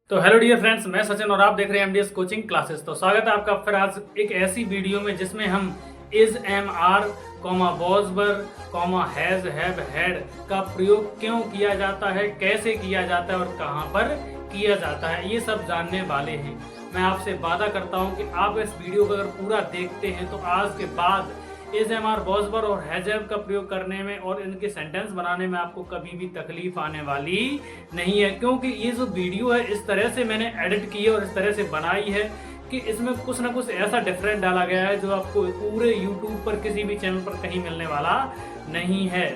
तो hello dear friends, मैं सचिन और आप देख रहे हैं एमडीएस कोचिंग क्लासेस। तो स्वागत है आपका फिर आज एक ऐसी वीडियो में जिसमें हम is am are was were has have had का प्रयोग क्यों किया जाता है, कैसे किया जाता है और कहाँ पर किया जाता है, ये सब जानने वाले हैं। मैं आपसे वादा करता हूँ कि आप इस वीडियो को अगर पूरा देखते हैं तो आज के बाद is am are was were और हैज हैव का प्रयोग करने में और इनके सेंटेंस बनाने में आपको कभी भी तकलीफ आने वाली नहीं है, क्योंकि ये जो वीडियो है इस तरह से मैंने एडिट की है और इस तरह से बनाई है कि इसमें कुछ ना कुछ ऐसा डिफरेंट डाला गया है जो आपको पूरे यूट्यूब पर किसी भी चैनल पर कहीं मिलने वाला नहीं है।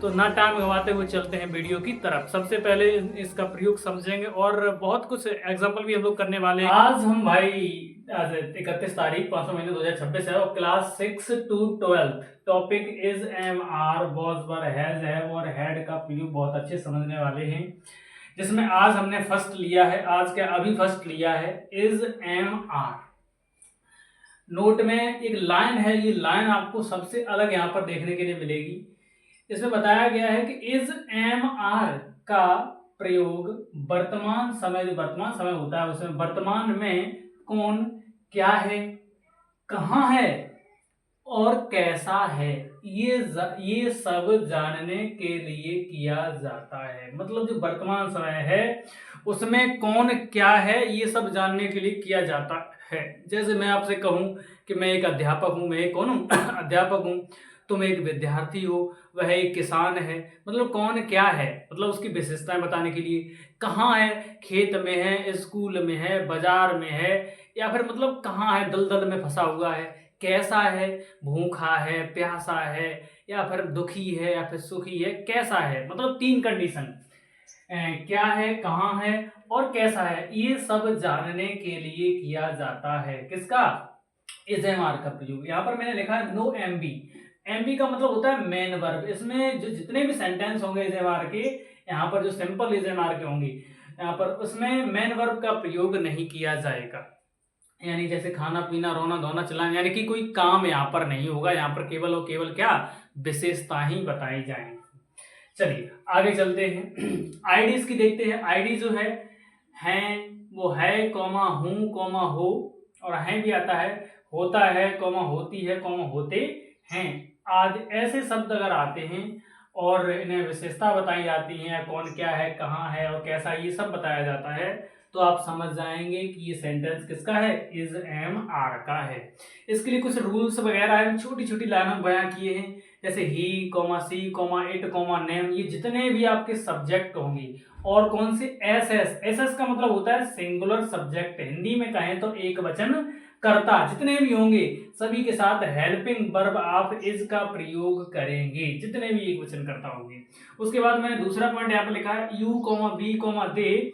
तो ना टाइम गवाते हुए चलते हैं वीडियो की तरफ। सबसे पहले इसका प्रयोग समझेंगे और बहुत कुछ एग्जांपल भी हम लोग करने वाले हैं। आज हम भाई आज 31 तारीख 5वां महीने 2026 है और class 6 to 12 topic is am are was were has have और हैड का प्रयोग बहुत अच्छे समझने वाले हैं, जिसमें आज हमने फर्स्ट लिया है। आज क्या अभी फर्स्ट लिया है इज एम आर। नोट में एक लाइन है, ये लाइन आपको सबसे अलग यहाँ पर देखने के लिए मिलेगी। इसमें बताया गया है कि इज एम आर का प्रयोग वर्तमान समय, जो वर्तमान समय होता है उसमें वर्तमान में कौन क्या है, कहाँ है और कैसा है, ये सब जानने के लिए किया जाता है। मतलब जो वर्तमान समय है उसमें कौन क्या है ये सब जानने के लिए किया जाता है। जैसे मैं आपसे कहूं कि मैं एक अध्यापक हूं, मैं एक कौन हूं अध्यापक हूं, तुम एक विद्यार्थी हो, वह एक किसान है। मतलब कौन क्या है, मतलब उसकी विशेषताएं बताने के लिए। कहाँ है, खेत में है, स्कूल में है, बाजार में है, या फिर मतलब कहाँ है, दलदल में फंसा हुआ है। कैसा है, भूखा है, प्यासा है, या फिर दुखी है, या फिर सुखी है, कैसा है। मतलब 3 कंडीशन, क्या है, कहाँ है और कैसा है, ये सब जानने के लिए किया जाता है। किसका, इज एम आर का प्रयोग। यहाँ पर मैंने लिखा है no M B. M B का मतलब होता है मेन वर्ब। इसमें जो जितने भी सेंटेंस होंगे इज एम आर के, यहाँ पर जो सिंपल इज एम आर के होंगे, यहाँ पर उसमें मेन वर्ब का प्रयोग नहीं किया जाएगा। यानी जैसे खाना पीना, रोना धोना, चलाना, यानी कि कोई काम यहाँ पर नहीं होगा। यहाँ पर केवल और केवल क्या, विशेषता ही बताई जाएंगी। चलिए आगे चलते हैं। आईडीज की देखते हैं। आईडी जो है वो है कॉमा हूं कॉमा हो, और है भी आता है, होता है कॉमा होती है कॉमा होते हैं आदि। ऐसे शब्द अगर आते हैं और इन्हें विशेषता बताई जाती है, कौन क्या है, कहाँ है और कैसा, ये सब बताया जाता है, तो आप समझ जाएंगे कि ये सेंटेंस किसका है, इज एम आर का है। इसके लिए कुछ रूल्स वगैरह है, छोटी छोटी लाइनों में बयां किए हैं। जैसे ही कॉमा सी कॉमा इट कॉमा नेम, ये जितने भी आपके सब्जेक्ट होंगे, और कौन से एस एस, एस एस का मतलब होता है सिंगुलर सब्जेक्ट, हिंदी में कहें तो एक वचन कर्ता, जितने भी होंगे सभी के साथ हेल्पिंग वर्ब आप इज का प्रयोग करेंगे, जितने भी एक वचन कर्ता होंगे। उसके बाद मैंने दूसरा पॉइंट यहाँ पर लिखा है यू कॉमा बी कॉमा दे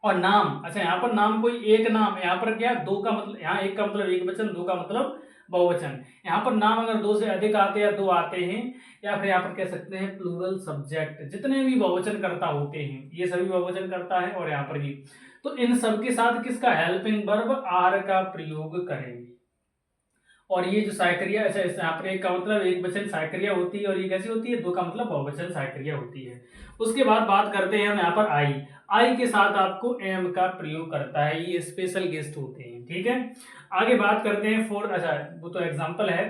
और नाम। अच्छा, यहाँ पर नाम कोई एक नाम, यहाँ पर क्या, दो का मतलब, यहाँ एक का मतलब एक वचन, दो का मतलब बहुवचन। यहाँ पर नाम अगर दो से अधिक आते हैं या दो आते हैं, या फिर यहाँ पर कह सकते हैं प्लूरल सब्जेक्ट, जितने भी बहुवचन करता होते हैं ये सभी बहुवचन करता है। और यहाँ पर ये, तो इन सब के साथ किसका, हेल्पिंग वर्ब आर का प्रयोग करेंगे। और ये जो साइक्रिया, अच्छा यहाँ पर एक का मतलब एक वचन साइक्रिया होती है, और ये कैसी होती है, दो का मतलब बहुवचन साइक्रिया होती है। उसके बाद बात करते हैं हम यहाँ पर आई के साथ आपको एम का प्रयोग करता है, ये स्पेशल गेस्ट होते हैं। ठीक है, आगे बात करते हैं फोर। अच्छा वो तो एग्जांपल है,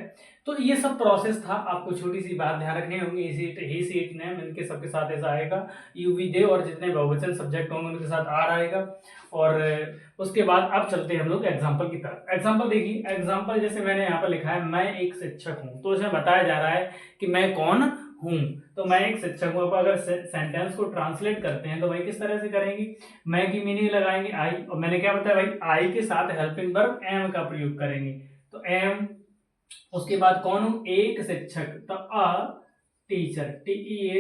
तो ये सब प्रोसेस था। आपको छोटी सी बात ध्यान रखनी होगी, ही सीट नेम इनके सबके साथ ऐसा आएगा, यूवी दे, और जितने बहुवचन सब्जेक्ट होंगे उनके साथ आर आएगा। और उसके बाद अब चलते हैं हम लोग एग्जाम्पल की तरफ। एग्जाम्पल देखिए, एग्जाम्पल जैसे मैंने यहाँ पर लिखा है मैं एक शिक्षक हूँ, तो इसमें बताया जा रहा है कि मैं कौन हूँ। तो मैं एक शिक्षक हूँ, अगर सेंटेंस को ट्रांसलेट करते हैं तो भाई किस तरह से करेंगे, मैं की मीनिंग लगाएंगे आई, और मैंने क्या बताया भाई, आई के साथ हेल्पिंग वर्ब एम का प्रयोग करेंगे, तो एम। उसके बाद कौन हूँ, एक शिक्षक, तो a teacher, TEACHER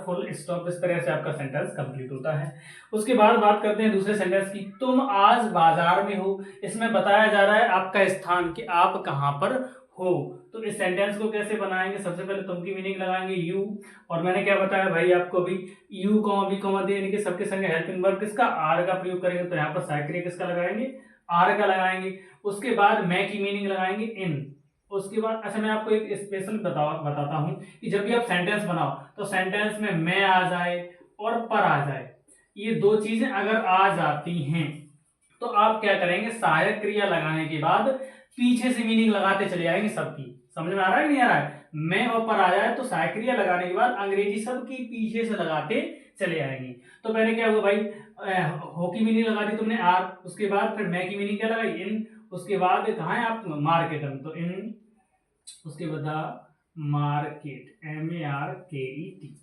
full stop. इस तरह से आपका सेंटेंस कंप्लीट होता है। उसके बाद बात करते हैं दूसरे सेंटेंस की, तुम आज बाजार में हो। इसमें बताया जा रहा है आपका स्थान, कि आप कहाँ पर हो। तो इस सेंटेंस को कैसे बनाएंगे, सबसे पहले तुम की मीनिंग लगाएंगे यू, और मैंने क्या बताया भाई आपको अभी, यू कॉमा बी कॉमा दे, इनके सबके संग हेल्पिंग वर्ब किसका, आर का प्रयोग करेंगे। तो यहाँ पर साइक्रिया किसका लगाएंगे, आर का लगाएंगे। उसके बाद मैं की मीनिंग लगाएंगे इन। उसके बाद अच्छा मैं आपको एक स्पेशल बताता हूं कि जब भी आप सेंटेंस बनाओ तो सेंटेंस में मैं आ जाए और पर आ जाए, ये दो चीजें अगर आ जाती हैं तो आप क्या करेंगे, सहायक क्रिया लगाने के बाद पीछे से मीनिंग लगाते चले जाएंगे सबकी। समझ में आ रहा है नहीं आ रहा है? मैं और पर आ जाए तो सहायक क्रिया लगाने के बाद अंग्रेजी सबकी पीछे से लगाते चले आएंगे। तो पहले क्या हुआ भाई, हो की मीनिंग लगा दी तुमने आर, उसके बाद फिर मैं की मीनिंग क्या लगाई, इन, उसके बाद कहाँ है आप, मार्केट, तो इन, उसके बाद मार्केट, MARKET,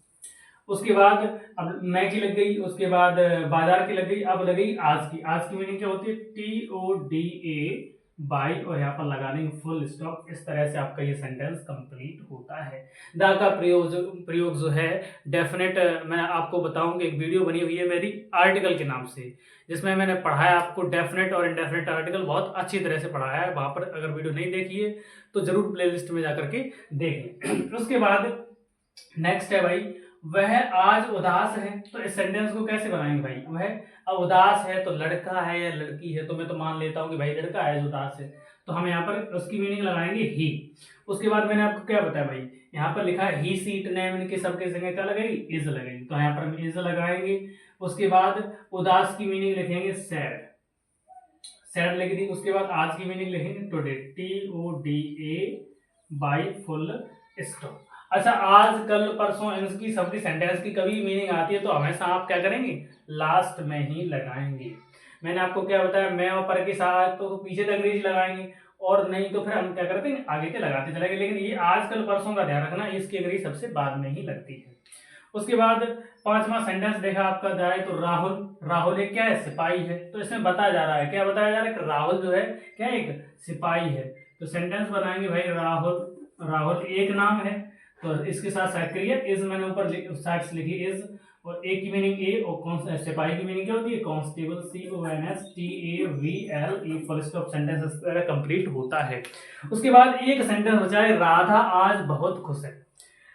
उसके बाद अब मैं की लग गई, उसके बाद बाजार की लग गई, अब लग गई आज की। आज की मीनिंग क्या होती है, TODA बाई, और यहाँ पर लगा देंगे फुल स्टॉप। इस तरह से आपका ये सेंटेंस कंप्लीट होता है। द का प्रयोग जो है डेफिनेट, मैं आपको बताऊंगा, एक वीडियो बनी हुई है मेरी आर्टिकल के नाम से, जिसमें मैंने पढ़ाया आपको डेफिनेट और इनडेफिनेट आर्टिकल, बहुत अच्छी तरह से पढ़ाया है। वहां पर अगर वीडियो नहीं देखी है तो जरूर प्लेलिस्ट में जाकर के देख लें। उसके बाद नेक्स्ट है भाई, वह आज उदास है। तो इस सेंटेंस को कैसे बनाएंगे भाई, वह अब उदास है तो लड़का है या लड़की है, तो मैं तो मान लेता हूं कि भाई लड़का है जो उदास है, तो हम यहाँ पर उसकी मीनिंग लगाएंगे ही। उसके बाद मैंने आपको क्या बताया भाई, यहाँ पर लिखा है ही सीट नेम, इनके सबके जगह क्या लगेगी, इज लगेगी, तो यहाँ पर हम इज लगाएंगे। उसके बाद उदास की मीनिंग लिखेंगे सैड, सैड लिख दी। उसके बाद आज की मीनिंग लिखेंगे today, TODA by full stop. अच्छा, आज कल परसों इनकी सबकी सेंटेंस की कभी मीनिंग आती है तो हमेशा आप क्या करेंगे, लास्ट में ही लगाएंगे। मैंने आपको क्या बताया, मैं और पर के साथ तो पीछे तक अंग्रेजी लगाएंगे, और नहीं तो फिर हम क्या करते हैं, आगे के लगाते चलेंगे। लेकिन ये आज कल परसों का ध्यान रखना, इसकी अंग्रेजी सबसे बाद में ही लगती है। उसके बाद पांचवा सेंटेंस देखा आपका जाए तो राहुल, राहुल एक क्या है, सिपाही है। तो इसमें बताया जा रहा है, क्या बताया जा रहा है कि राहुल जो है क्या, एक सिपाही है। तो सेंटेंस बनाएंगे भाई, राहुल, राहुल एक नाम है, तो इसके साथ सक्रिय इज, मैंने ऊपर साइड से लिखी इज, और ए की मीनिंग ए, और सिपाही की मीनिंग क्या होती है, constable, CONSTABLE, full stop. Sentence इस तरह कंप्लीट होता है। उसके बाद एक सेंटेंस बचा है, राधा आज बहुत खुश है।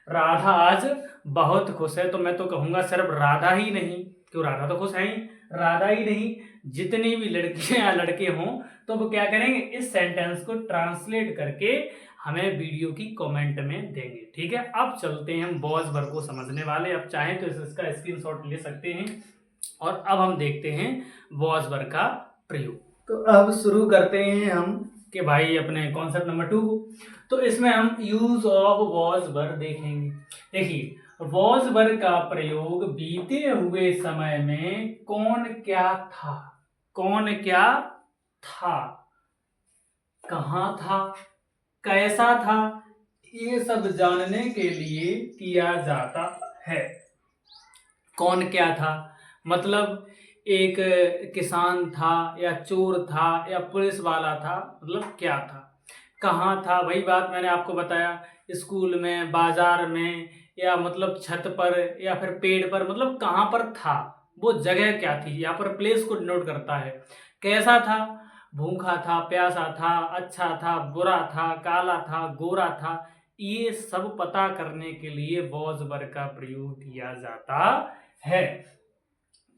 राधा आज बहुत खुश है, तो मैं तो कहूंगा सिर्फ राधा ही नहीं, क्यों, राधा तो खुश है ही, राधा ही नहीं, जितनी भी लड़कियां या लड़के हों तो वो क्या करेंगे, इस सेंटेंस को ट्रांसलेट करके हमें वीडियो की कमेंट में देंगे। ठीक है, अब चलते हैं हम वॉज वर्ब को समझने वाले। अब चाहें तो इसका स्क्रीनशॉट ले सकते हैं, और अब हम देखते हैं वॉज वर्ब का प्रयोग। तो अब शुरू करते हैं हम कि भाई अपने कॉन्सेप्ट नंबर 2 को। तो इसमें हम यूज ऑफ वॉज वर्ब देखेंगे। देखिए, वॉज वर्ब का प्रयोग बीते हुए समय में कौन क्या था, कौन क्या था, कहां था, कैसा था, ये सब जानने के लिए किया जाता है। कौन क्या था मतलब एक किसान था या चोर था या पुलिस वाला था, मतलब क्या था। कहाँ था, वही बात मैंने आपको बताया, स्कूल में, बाजार में, या मतलब छत पर या फिर पेड़ पर, मतलब कहाँ पर था, वो जगह क्या थी, यहाँ पर प्लेस को डिनोट करता है। कैसा था, भूखा था, प्यासा था, अच्छा था, बुरा था, काला था, गोरा था, ये सब पता करने के लिए वॉज वर्ब का प्रयोग किया जाता है।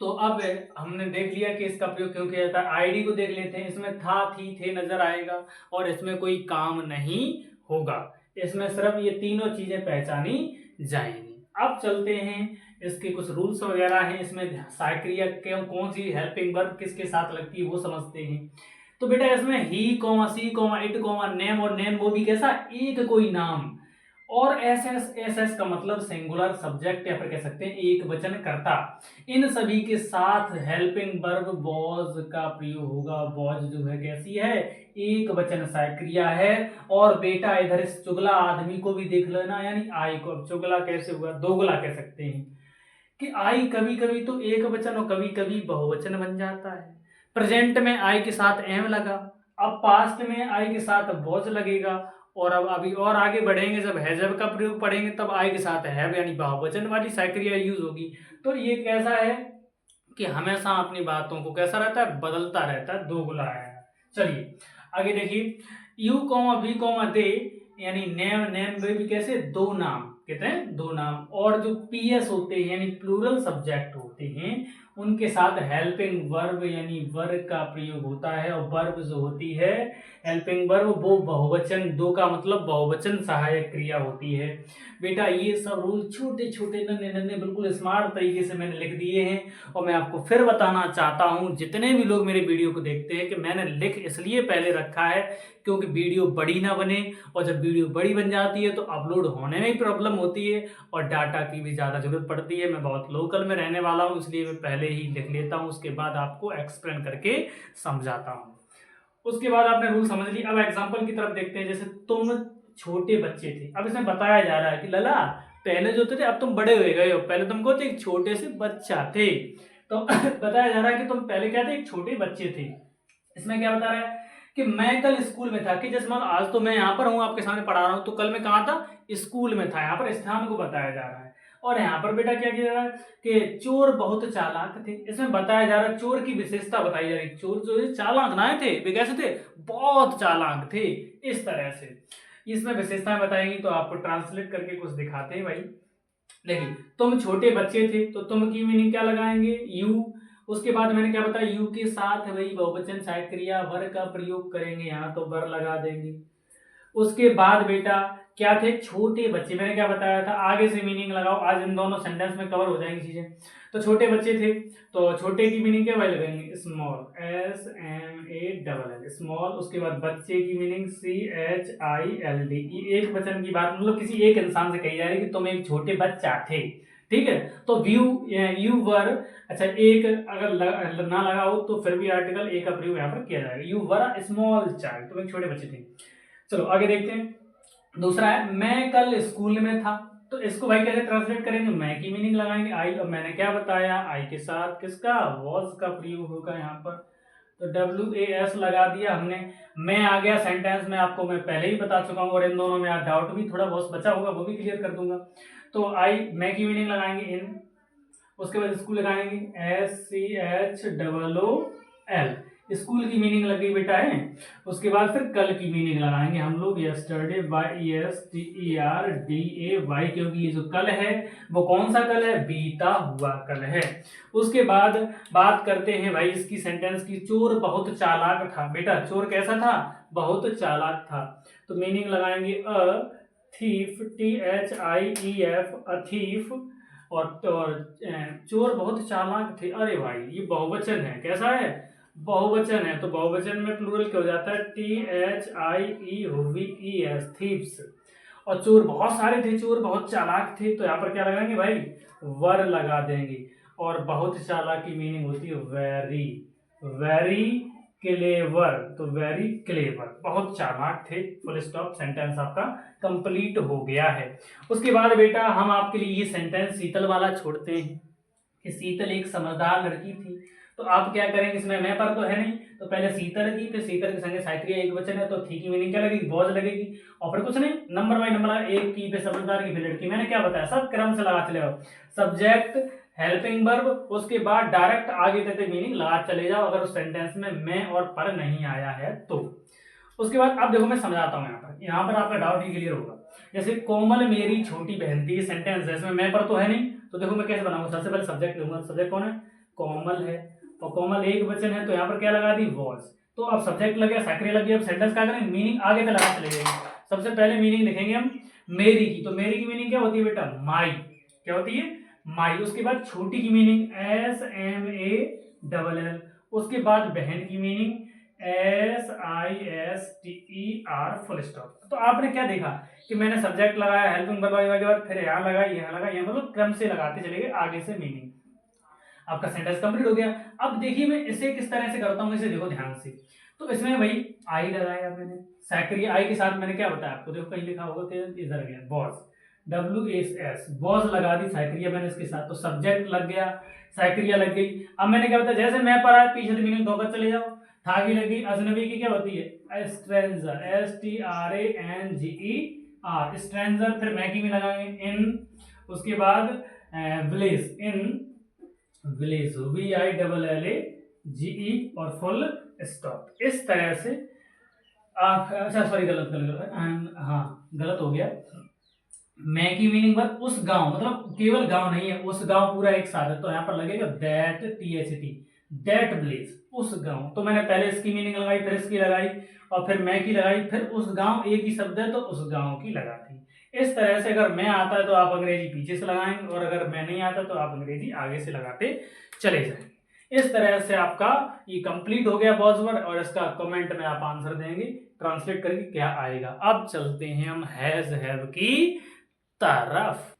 तो अब हमने देख लिया कि इसका प्रयोग क्यों किया जाता है। आईडी को देख लेते हैं, इसमें था, थी, थे नजर आएगा, और इसमें कोई काम नहीं होगा, इसमें सिर्फ ये तीनों चीजें पहचानी जाएंगी। अब चलते हैं, इसके कुछ रूल्स वगैरह हैं, इसमें सक्रिय क्यों, कौन सी हेल्पिंग वर्ब किसके साथ लगती है वो समझते हैं। तो बेटा इसमें ही, सी, इट, नेम, और नेम वो भी कैसा, एक कोई नाम, और एस का मतलब सिंगुलर सब्जेक्ट, या फिर कह सकते हैं एक वचन कर्ता। इन सभी के साथ हेल्पिंग वर्ब वॉज का प्रयोग होगा। वॉज जो है कैसी है, एक वचन सक्रिया है। और बेटा इधर इस चुगला आदमी को भी देख लेना, यानी आई को। अब चुगला कैसे हुआ, दोगला कह सकते हैं कि आई कभी कभी तो एक वचन और कभी कभी बहुवचन बन जाता है। प्रेजेंट में आई के साथ एम लगा, अब पास्ट में आई के साथ वॉज लगेगा, और अब अभी और आगे बढ़ेंगे, जब हैजब का प्रयोग पढ़ेंगे तब आई के साथ हैव यानी बहुवचन वाली सक्रिया यूज होगी। तो ये कैसा है कि हमेशा अपनी बातों को कैसा रहता है, बदलता रहता है, दोगुला है। चलिए आगे देखिए, यू वी दे यानी नेम, नेम वे भी कैसे, दो नाम कहते हैं, दो नाम। और जो पीएस होते हैं यानी प्लूरल सब्जेक्ट होते हैं उनके साथ हेल्पिंग वर्ब यानी वर्ब का प्रयोग होता है। और वर्ब जो होती है हेल्पिंग वर्ब वो बहुवचन, दो का मतलब बहुवचन सहायक क्रिया होती है। बेटा ये सब रूल छोटे छोटे नन्हे नन्हे बिल्कुल स्मार्ट तरीके से मैंने लिख दिए हैं। और मैं आपको फिर बताना चाहता हूँ जितने भी लोग मेरे वीडियो को देखते हैं कि मैंने लिख इसलिए पहले रखा है क्योंकि वीडियो बड़ी ना बने, और जब वीडियो बड़ी बन जाती है तो अपलोड होने में भी प्रॉब्लम होती है और डाटा की भी ज़्यादा जरूरत पड़ती है। मैं बहुत लोकल में रहने वाला हूँ इसलिए मैं पहले ही लिख लेता हूँ, उसके बाद आपको एक्सप्लेन करके समझाता हूँ। उसके बाद आपने रूल समझ ली। अब एग्जाम्पल की तरफ देखते हैं। जैसे तुम छोटे बच्चे थे, अब इसमें बताया जा रहा है कि लला पहले जो थे अब तुम बड़े हो गए हो, पहले तुमको थे एक छोटे से बच्चा थे। तो बताया जा रहा है कि तुम पहले क्या थे, एक छोटे बच्चे थे। इसमें क्या बता रहा है कि मैं कल स्कूल में था, कि जैसे मान आज तो मैं यहाँ पर हूँ आपके सामने पढ़ा रहा हूँ, तो कल मैं कहाँ था, स्कूल में था। यहाँ पर स्थान को बताया जा रहा है। और यहाँ पर बेटा क्या किया जा रहा है कि चोर बहुत चालाक थे। इसमें बताया जा रहा है चोर की विशेषता बताई जा रही है। चोर जो है चालाक ना थे, वे कैसे थे, बहुत चालाक थे, इस तरह से इसमें विशेषताएं बताएंगी। तो आपको ट्रांसलेट करके कुछ दिखाते हैं भाई। देखिए तुम छोटे बच्चे थे तो तुम की मीनिंग क्या लगाएंगे, यू। उसके बाद मैंने क्या बताया, यू के साथ वही बहुवचन सहायक क्रिया वर का प्रयोग करेंगे, यहाँ तो वर लगा देंगे। उसके बाद बेटा क्या थे, छोटे बच्चे, मैंने क्या बताया था, आगे से मीनिंग लगाओ, आज इन दोनों सेंटेंस में कवर हो जाएंगी चीजें। तो छोटे बच्चे थे तो छोटे की मीनिंग क्या भाई लगाएंगे, स्मॉल, SMALL, स्मॉल। उसके बाद बच्चे की मीनिंग CHILD। ये एक वचन की बात, मतलब किसी एक इंसान से कही जा रही है कि तुम एक छोटे बच्चा थे, ठीक है। तो यू वर, अच्छा एक अगर ना लगाओ तो फिर भी आर्टिकल ए का प्रयोग यहाँ पर किया जाएगा। You were a small child, तुम एक छोटे बच्चे थे। चलो आगे देखते हैं। दूसरा है मैं कल स्कूल में था, तो इसको भाई कैसे ट्रांसलेट करेंगे, मैं की मीनिंग लगाएंगे आई। और मैंने क्या बताया, आई के साथ किसका, वॉज का प्रयोग होगा यहाँ पर। तो WAS लगा दिया हमने। मैं आ गया सेंटेंस में, आपको मैं पहले ही बता चुका हूँ, और इन दोनों में आप डाउट भी थोड़ा बहुत बचा होगा वो भी क्लियर कर दूंगा। तो आई, मैं की मीनिंग लगाएंगे इन। उसके बाद स्कूल लगाएंगे SCHOOL, स्कूल की मीनिंग लग गई बेटा है। उसके बाद फिर कल की मीनिंग लगाएंगे हम लोग, यस्टरडे, YESTERDAY, क्योंकि ये जो कल है वो कौन सा कल है, बीता हुआ कल है। उसके बाद बात करते हैं भाई इसकी सेंटेंस की, चोर बहुत चालाक था। बेटा चोर कैसा था, बहुत चालाक था। तो मीनिंग लगाएंगे a thief, THIEF, a thief. और चोर बहुत चालाक थे। अरे भाई ये बहुवचन है, कैसा है, बहुवचन है। तो बहुवचन में प्लूरल क्या हो जाता है, THIEVES, थीव्स। और चोर बहुत सारे थे, चोर बहुत चालाक थे, तो यहाँ पर क्या लगाएंगे भाई, वर लगा देंगे। और बहुत चालाक की मीनिंग होती है वेरी, वेरी क्लेवर, तो वेरी क्लेवर, बहुत चालाक थे, फुल स्टॉप, सेंटेंस आपका कंप्लीट हो गया है। उसके बाद बेटा हम आपके लिए ये सेंटेंस शीतल वाला छोड़ते हैं कि शीतल एक समझदार लड़की थी। तो आप क्या करेंगे, इसमें मैं पर तो है नहीं, तो पहले शीतल की, फिर शीतल के संगे साइक्रिया एक वचन है, तो थी की मीनिंग क्या लगेगी, बॉज लगेगी। और फिर कुछ नहीं, नंबर बाय नंबर, एक की पे समझदार की, फिर लड़की। मैंने क्या बताया, सब क्रम से लगा चले जाओ, सब्जेक्ट, हेल्पिंग वर्ब, उसके बाद डायरेक्ट आगे कहते मीनिंग लगा चले जाओ, अगर उस सेंटेंस में मैं और पर नहीं आया है तो। उसके बाद अब देखो मैं समझाता हूँ, यहाँ पर आपका डाउट ही क्लियर होगा। जैसे कोमल मेरी छोटी बहन थी, सेंटेंस है, इसमें मैं पर तो है नहीं, तो देखो मैं कैसे बनाऊंगा, सबसे पहले सब्जेक्ट लूंगा, सब्जेक्ट कौन है, कोमल है, और कोमल एक वचन है, तो यहाँ पर क्या लगा दी, वॉज। तो अब सब्जेक्ट लग गया, साइक्रिया लग गया, अब सेंटेंस क्या करें, मीनिंग आगे तक लगा चले जाएंगे। सबसे पहले मीनिंग लिखेंगे हम मेरी की, तो मेरी की मीनिंग क्या होती है बेटा, माई, क्या होती है, माई। उसके बाद छोटी की मीनिंग SMALL। उसके बाद बहन की मीनिंग SISTER, फुल स्टॉप। तो आपने क्या देखा कि मैंने सब्जेक्ट लगाया, हेल्पिंग वर्ब के बाद फिर यहाँ लगा, यहाँ लगा, यहाँ, मतलब क्रम से लगाते चले गए आगे से मीनिंग। आपका सेंटेंस कंप्लीट हो गया। अब देखिए मैं इसे किस तरह से करता हूँ, इसे देखो ध्यान से। तो इसमें भाई आई लगाया मैंने, सैक्रिया आई के साथ मैंने क्या बताया आपको, देखो कहीं लिखा होगा तो इधर गया, बॉस, WAS, बॉस लगा दी, सैक्रिया मैंने इसके साथ, तो सब्जेक्ट लग गया, सैक्रिया लग गई। अब मैंने क्या बताया, जैसे मैं पर आया पीछे मीनिंग धोकर चले जाओ, था की लगी, अजनबी की क्या होती है, स्ट्रेंजर, STRANGER, स्ट्रेंजर। फिर मैं की भी लगाएंगे इन। उसके बाद विलेज, इन विलेज, VILLAGE, और फुल स्टॉप। इस तरह से आप, अच्छा सॉरी गलत गलत गलत, हाँ गलत हो गया, मैं की मीनिंग पर उस गांव, मतलब केवल गांव नहीं है, उस गांव पूरा एक साथ है, तो यहाँ पर लगेगा दैट, THT, दैट विलेज, उस गांव। तो मैंने पहले इसकी मीनिंग लगाई, फिर इसकी लगाई, और फिर मैं की लगाई, फिर उस गांव, एक ही शब्द है तो उस गांव की लगा दी। इस तरह से अगर मैं आता है तो आप अंग्रेजी पीछे से लगाएंगे, और अगर मैं नहीं आता तो आप अंग्रेजी आगे से लगाते चले जाएंगे। इस तरह से आपका ये कंप्लीट हो गया बॉजवर्ड, और इसका कमेंट में आप आंसर देंगे ट्रांसलेट करके क्या आएगा। अब चलते हैं हम हैज हैव की तरफ।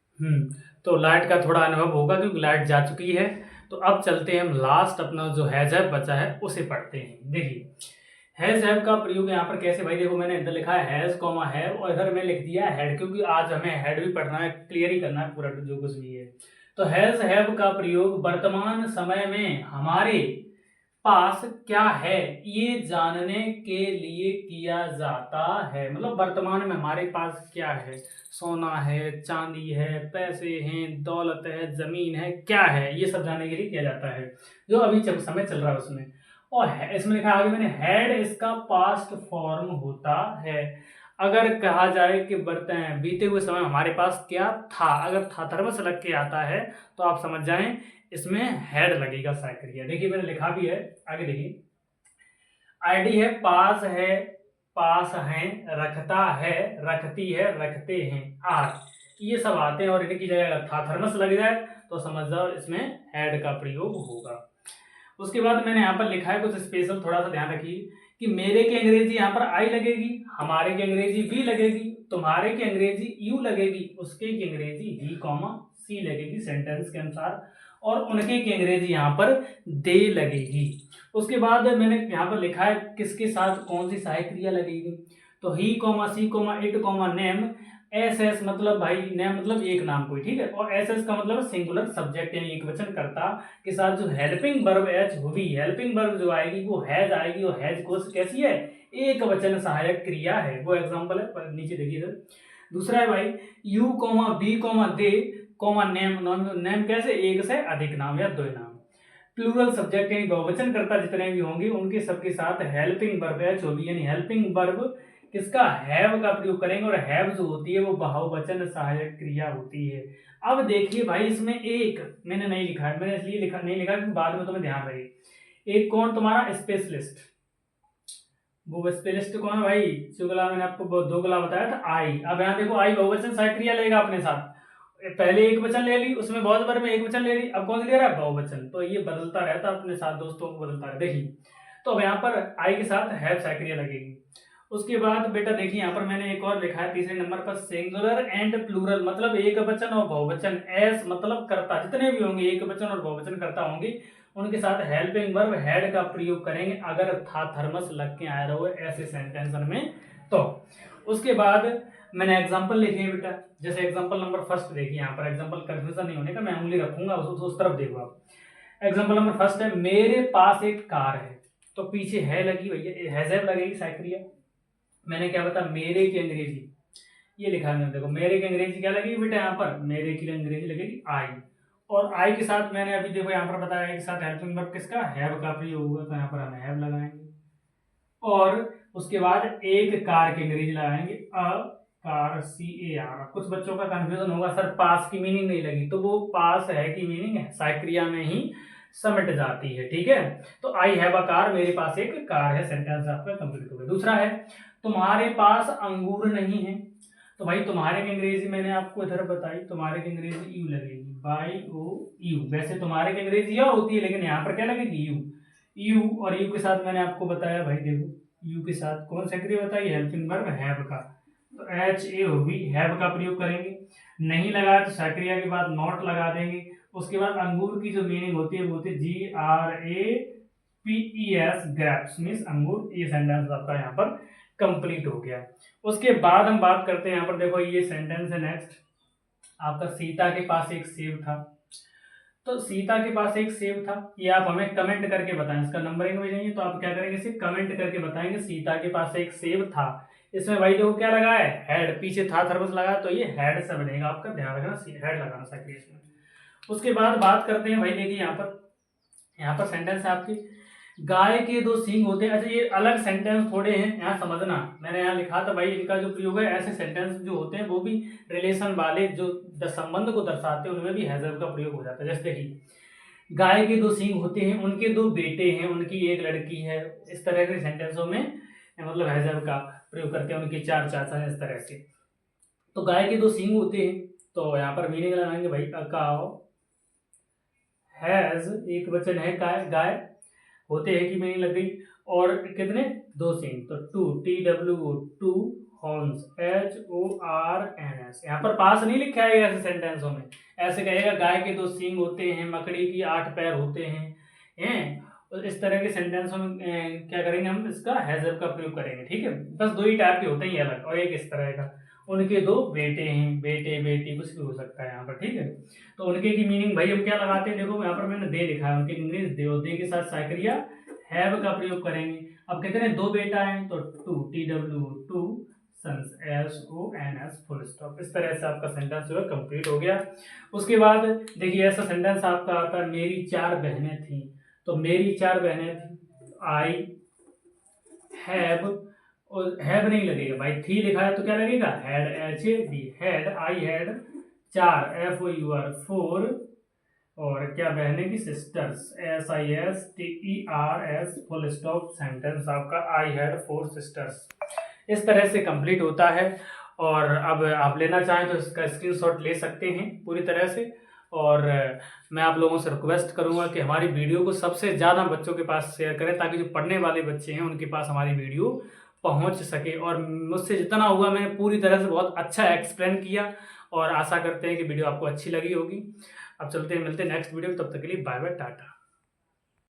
तो लाइट का थोड़ा अनुभव होगा क्योंकि लाइट जा चुकी है। तो अब चलते हैं हम लास्ट अपना जो हैज हैव बचा है उसे पढ़ते हैं। देखिए हैज हैव का प्रयोग यहाँ पर कैसे, भाई देखो मैंने इधर लिखा है हैज कॉमा हैव, और इधर मैं लिख दिया हेड, क्योंकि आज हमें हेड भी पढ़ना है, क्लियर ही करना है पूरा जो कुछ भी है। तो हैज हैव का प्रयोग वर्तमान समय में हमारे पास क्या है ये जानने के लिए किया जाता है। मतलब वर्तमान में हमारे पास क्या है, सोना है, चांदी है, पैसे हैं, दौलत है, जमीन है, क्या है, ये सब जानने के लिए किया जाता है जो अभी समय चल रहा है उसमें। और इसमें लिखा आगे मैंने हैड, इसका पास्ट फॉर्म होता है। अगर कहा जाए कि बर्तन बीते हुए समय हमारे पास क्या था, अगर था थर्मस लग के आता है तो आप समझ जाएं इसमें हेड लगेगा साइक्रिया। देखिए मैंने लिखा भी है, आगे देखिए आईडी है, पास है, पास हैं, रखता है, रखती है, रखते हैं, आर, ये सब आते हैं, और इनकी जगह अगर था थर्मस लग जाए तो समझ जाओ इसमें हेड का प्रयोग होगा। उसके बाद मैंने यहाँ पर लिखा है कुछ स्पेशल, थोड़ा सा ध्यान रखिए कि मेरे की अंग्रेजी यहाँ पर आई लगेगी, हमारे की अंग्रेजी वी लगेगी, तुम्हारे की अंग्रेजी यू लगेगी, उसके की अंग्रेजी ही कॉमा सी लगेगी सेंटेंस के अनुसार, और उनके की अंग्रेजी यहाँ पर दे लगेगी। उसके बाद मैंने यहाँ पर लिखा है किसके साथ कौन सी सहायक क्रिया लगेगी। तो ही कॉमा सी कॉमा इट कॉमा नेम, एस एस मतलब भाई नेम मतलब एक नाम कोई, ठीक है, और एस एस का मतलब सिंगुलर सब्जेक्ट यानी एक वचन कर्ता के साथ जो हेल्पिंग वर्ब एच होगी, हेल्पिंग वर्ब जो आएगी वो हैज आएगी, और हैज को कैसी है, एक वचन सहायक क्रिया है। वो एग्जांपल है, पर नीचे देखिए इधर दूसरा है भाई you comma B comma they comma name, name कैसे, एक से अधिक नाम या दो नाम। प्लूरल सब्जेक्ट यानी बहुवचन कर्ता जितने भी होंगे उनके सबके साथ हेल्पिंग वर्ब एच होगी, यानी हेल्पिंग वर्ब किसका, हैव का प्रयोग करेंगे, और हैव जो होती है वो बहुवचन सहायक क्रिया होती है। अब देखिए भाई इसमें एक मैंने नहीं लिखा है, मैंने इसलिए लिखा नहीं लिखा क्योंकि बाद में तुम्हें ध्यान रहे। एक कौन, तुम्हारा स्पेशलिस्ट, वो स्पेशलिस्ट कौन है भाई, चुगला मैंने आपको दो गला बताया था आई। अब यहाँ देखो आई बहुवचन सहायक क्रिया लेगा अपने साथ, पहले एक वचन ले ली, उसमें बहुत बार में एक वचन ले ली, अब कौन सी ले रहा है, बहुवचन। तो ये बदलता रहता है अपने साथ दोस्तों को बदलता है। देखिए तो अब यहाँ पर आई के साथ हैव सहायक क्रिया लगेगी। उसके बाद बेटा देखिए यहाँ पर मैंने एक और लिखा है तीसरे नंबर पर सिंगुलर एंड प्लूरल, मतलब एक वचन और बहुवचन, एस मतलब कर्ता जितने भी होंगे एक वचन और बहुवचन कर्ता होंगे उनके साथ हेल्पिंग वर्ब हेड का प्रयोग करेंगे अगर था थर्मस लग के आया रहो ऐसे सेंटेंस में। तो उसके बाद मैंने एग्जांपल लिखे हैं बेटा, जैसे एग्जांपल नंबर फर्स्ट देखिए, यहाँ पर एग्जांपल कंफ्यूजन नहीं होने का, मैं उंगली रखूंगा उस तरफ देखो आप। एग्जांपल नंबर फर्स्ट है मेरे पास एक कार है, तो पीछे है लगी भैया, हैज़ लगेगी साइक्रिया। मैंने क्या बता, मेरे की अंग्रेजी ये लिखा है, देखो मेरे की अंग्रेजी क्या लगेगी बेटा, यहाँ पर मेरे की अंग्रेजी लगेगी आई, और आई के साथ मैंने अभी देखो यहाँ पर बताया के साथ हेल्पिंग वर्ब किसका, हैव का प्रयोग होगा, तो यहाँ पर हम हैव लगाएंगे। और उसके बाद एक कार की अंग्रेजी लगाएंगे अ कार, CAR। कुछ बच्चों का कंफ्यूजन होगा सर पास की मीनिंग नहीं लगी, तो वो पास है की मीनिंग है साइक्रिया में ही समिट जाती है, ठीक है। तो आई हैव अ कार, मेरे पास एक कार है, सेंटेंस आपका कंप्लीट हो गया। दूसरा है तुम्हारे पास अंगूर नहीं है, तो भाई तुम्हारे की अंग्रेजी मैंने आपको इधर बताई, तुम्हारे की अंग्रेजी यू लगेगी, बाई ओ यू। वैसे तुम्हारे की अंग्रेजी और होती है लेकिन यहाँ पर क्या लगेगी यू, यू, और यू के साथ मैंने आपको बताया भाई देखो यू के साथ कौन सा क्रिया बताई, हेल्पिंग वर्ब हैव का, तो HA होगी, हैव का प्रयोग करेंगे। नहीं लगाया तो सक्रिया के बाद नॉट लगा देंगे। उसके बाद अंगूर की जो मीनिंग होती है वो होती है GRAPES, ग्रैप्स मीन्स अंगूर। ये सेंटेंस आपका यहाँ पर कंप्लीट हो गया। उसके बाद हम बात करते हैं यहाँ पर देखो ये सेंटेंस है नेक्स्ट आपका, सीता के पास एक सेब था। तो सीता के पास एक सेब था, ये आप हमें कमेंट करके बताएं, इसका नंबरिंग में जाइए तो आप क्या करेंगे, इसे कमेंट करके बताएंगे सीता के पास एक सेब था। इसमें भाई देखो क्या लगा है, हेड, पीछे था थर्मस लगा, तो ये हेड से बनेगा, आपका ध्यान रखना हेड लगाना चाहिए इसमें। उसके बाद बात करते हैं भाई देखिए यहाँ पर सेंटेंस है आपकी, गाय के दो सींग होते हैं। अच्छा, ये अलग सेंटेंस थोड़े हैं, यहाँ समझना। मैंने यहाँ लिखा था भाई, इनका जो प्रयोग है, ऐसे सेंटेंस जो होते हैं वो भी रिलेशन वाले जो संबंध को दर्शाते हैं उनमें भी हैज हैव का प्रयोग हो जाता है। जैसे देखिए, गाय के दो सींग होते हैं, उनके दो बेटे हैं, उनकी एक लड़की है। इस तरह के सेंटेंसों में मतलब हैज हैव का प्रयोग करते हैं, उनके चार चाचा हैं, इस तरह से। तो गाय के दो सींग होते हैं, तो यहाँ पर मीनिंग लगाएंगे भाई, अ काउ हैज, एक वचन है गाय, होते हैं की मीनिंग लग गई। और कितने, दो सींग, तो two, TWO, two horns, HORNS। यहाँ पर पास नहीं लिखा है ऐसे सेंटेंसों में, ऐसे कहेगा गाय के दो सींग होते हैं, मकड़ी की 8 पैर होते हैं। और इस तरह के सेंटेंसों में क्या करेंगे हम, इसका हैज हैव का प्रयोग करेंगे। ठीक है, बस दो ही टाइप के होते हैं ये अलग, और एक इस तरह का, उनके दो बेटे हैं, बेटे बेटी कुछ भी हो सकता है यहाँ पर। ठीक है, तो उनके की मीनिंग भाई हम क्या लगाते हैं, देखो यहाँ पर मैंने दे लिखा है, उनकी इंग्लिश दे, और दे के साथ साइक्रिया हैव का प्रयोग करेंगे। अब कितने, दो बेटा है, तो two, TWO, two sons, SONS, full stop. इस तरह से आपका सेंटेंस जो है कंप्लीट हो गया। उसके बाद देखिए, ऐसा सेंटेंस आपका आता है, मेरी 4 बहनें थी। तो मेरी 4 बहनें थी, आई हैव, और हैव नहीं लगेगा भाई, थी लिखा है तो क्या लगेगा, had, HAD, had, I had 4, FOUR 4, और क्या, बहने की sisters, SISTERS, full stop. Sentence आपका आई हैड 4 सिस्टर्स। इस तरह से कंप्लीट होता है। और अब आप लेना चाहें तो इसका स्क्रीनशॉट ले सकते हैं पूरी तरह से। और मैं आप लोगों से रिक्वेस्ट करूंगा कि हमारी वीडियो को सबसे ज़्यादा बच्चों के पास शेयर करें, ताकि जो पढ़ने वाले बच्चे हैं उनके पास हमारी वीडियो पहुंच सके। और मुझसे जितना हुआ मैंने पूरी तरह से बहुत अच्छा एक्सप्लेन किया, और आशा करते हैं कि वीडियो आपको अच्छी लगी होगी। अब चलते हैं, मिलते हैं नेक्स्ट वीडियो में, तब तक के लिए बाय बाय, टाटा।